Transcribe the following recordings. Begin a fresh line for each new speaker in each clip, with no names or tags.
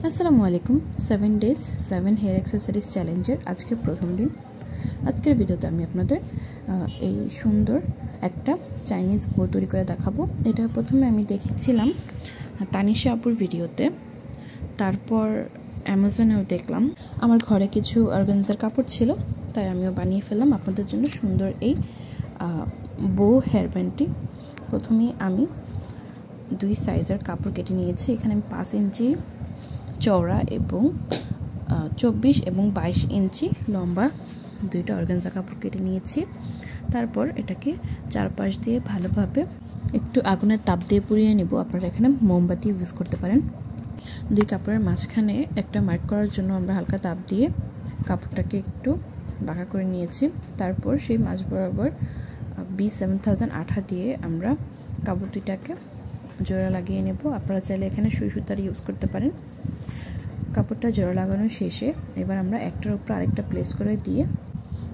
আসসালামু আলাইকুম 7 days 7 hair accessories চ্যালেঞ্জের আজকে প্রথম দিন। আজকের ভিডিওতে আমি আপনাদের এই সুন্দর একটা চাইনিজ বো তৈরি করে দেখাবো। এটা প্রথমে আমি দেখেছিলাম তানিশা আপুর ভিডিওতে, তারপর অ্যামাজনেও দেখলাম। আমার ঘরে কিছু অর্গানজার কাপড় ছিল, তাই আমিও বানিয়ে ফেললাম আপনাদের জন্য সুন্দর এই বো হেয়ার ব্যান্ডটি। প্রথমেই আমি 2 সাইজের কাপড় কেটে নিয়েছি। এখানে আমি 5 ইঞ্চি চওড়া এবং 24 এবং 22 ইঞ্চি লম্বা দুইটা অর্গানজা কাপড় কেটে নিয়েছি। তারপর এটাকে চারপাশ দিয়ে ভালোভাবে একটু আগুনের তাপ দিয়ে পুড়িয়ে নেব। আপনারা এখানে মোমবাতি ইউজ করতে পারেন। দুই কাপড়ের মাঝখানে একটা মার্ক করার জন্য আমরা হালকা তাপ দিয়ে কাপড়টাকে একটু বাঁকা করে নিয়েছি। তারপর সেই মাঝ বরাবর B7000 আঠা দিয়ে আমরা কাপড় দুইটাকে জোড়া লাগিয়ে নেব। আপনারা চাইলে এখানে সুই সুতার ইউজ করতে পারেন। কাপড়টা জোড়া লাগানো শেষে এবার আমরা একটার উপর আরেকটা প্লেস করে দিয়ে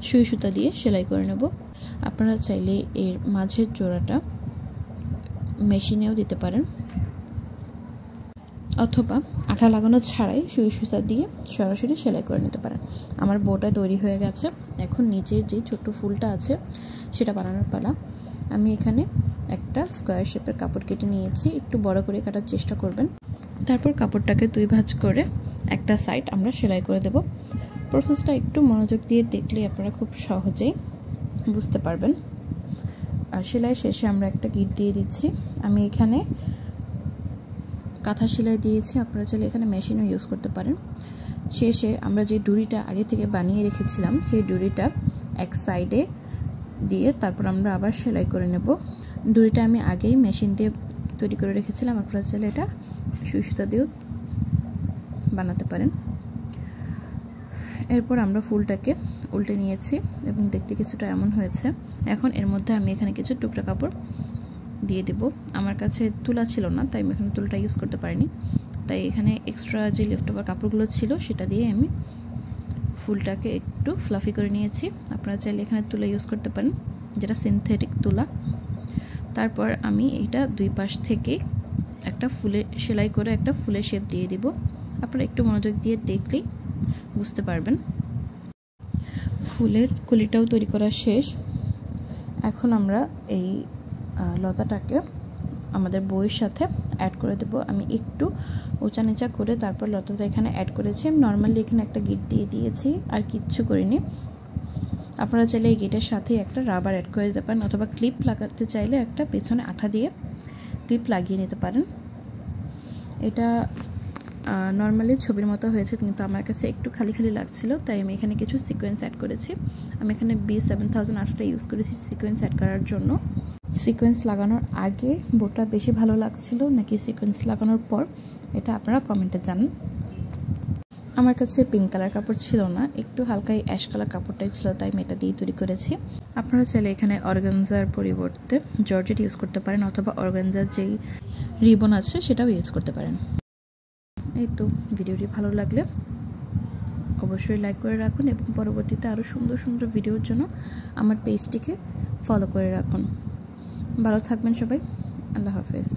সুই সুতা দিয়ে সেলাই করে নেব। আপনারা চাইলে এর মাঝের জোড়াটা মেশিনেও দিতে পারেন, অথবা আঠা লাগানো ছাড়াই সুই সুতা দিয়ে সরাসরি সেলাই করে নিতে পারেন। আমার বোটা তৈরি হয়ে গেছে। এখন নিচের যে ছোট্ট ফুলটা আছে সেটা বানানোর পালা। আমি এখানে একটা স্কোয়ার শেপের কাপড় কেটে নিয়েছি, একটু বড় করে কাটার চেষ্টা করবেন। তারপর কাপড়টাকে 2 ভাঁজ করে একটা সাইড আমরা সেলাই করে দেব। প্রসেসটা একটু মনোযোগ দিয়ে দেখলে আপনারা খুব সহজেই বুঝতে পারবেন। আর সেলাই শেষে আমরা একটা গিট দিয়ে দিচ্ছি। আমি এখানে কাঁথা সেলাই দিয়েছি, আপনারা চাইলে এখানে মেশিনও ইউজ করতে পারেন। শেষে আমরা যে ডুরিটা আগে থেকে বানিয়ে রেখেছিলাম সেই ডুরিটা এক সাইডে দিয়ে তারপর আমরা আবার সেলাই করে নেব। ডুরিটা আমি আগেই মেশিন দিয়ে তৈরি করে রেখেছিলাম, আপনারা চাইলে এটা সুই সুতা দিয়েও বানাতে পারেন। এরপর আমরা ফুলটাকে উল্টে নিয়েছি এবং দেখতে কিছুটা এমন হয়েছে। এখন এর মধ্যে আমি এখানে কিছু টুকরা কাপড় দিয়ে দেব। আমার কাছে তুলা ছিল না, তাই আমি এখানে তুলাটা ইউজ করতে পারিনি। তাই এখানে এক্সট্রা যে লেফট ওভার কাপড়গুলো ছিল সেটা দিয়ে আমি ফুলটাকে একটু ফ্লাফি করে নিয়েছি। আপনারা চাইলে এখানে তুলা ইউজ করতে পারেন, যেটা সিনথেটিক তুলা। তারপর আমি এইটা 2 পাশ থেকে একটা ফুলে সেলাই করে একটা ফুলের শেপ দিয়ে দিব। আপনারা একটু মনোযোগ দিয়ে দেখলেই বুঝতে পারবেন। ফুলের কলিটাও তৈরি করা শেষ। এখন আমরা এই লতাটাকে আমাদের বইয়ের সাথে অ্যাড করে দেব। আমি একটু উঁচা নিচা করে তারপর লতাটা এখানে অ্যাড করেছি। আমি নর্মালি এখানে একটা গিট দিয়ে দিয়েছি, আর কিচ্ছু করিনি। আপনারা চাইলে এই গিটের সাথে একটা রাবার অ্যাড করে দিতে পারেন, অথবা ক্লিপ লাগাতে চাইলে একটা পেছনে আঠা দিয়ে ক্লিপ লাগিয়ে নিতে পারেন। এটা নর্মালি ছবির মতো হয়েছে, কিন্তু আমার কাছে একটু খালি খালি লাগছিল, তাই আমি এখানে কিছু সিকোয়েন্স অ্যাড করেছি। আমি এখানে B7000 আঠাটা ইউজ করেছি সিকোয়েন্স অ্যাড করার জন্য। সিকোয়েন্স লাগানোর আগে বোটা বেশি ভালো লাগছিল নাকি সিকোয়েন্স লাগানোর পর, এটা আপনারা কমেন্টে জানান। আমার কাছে পিঙ্ক কালার কাপড় ছিল না, একটু হালকা অ্যাশ কালার কাপড়টাই ছিল, তাই আমি এটা দিয়ে তৈরি করেছি। আপনারা চাইলে এখানে অর্গানজার পরিবর্তে জর্জেট ইউজ করতে পারেন, অথবা অর্গানজার যেই রিবন আছে সেটাও ইউজ করতে পারেন। এই তো, ভিডিওটি ভালো লাগলে অবশ্যই লাইক করে রাখুন এবং পরবর্তীতে আরও সুন্দর সুন্দর ভিডিওর জন্য আমার পেজটিকে ফলো করে রাখুন। ভালো থাকবেন সবাই। আল্লাহ হাফেজ।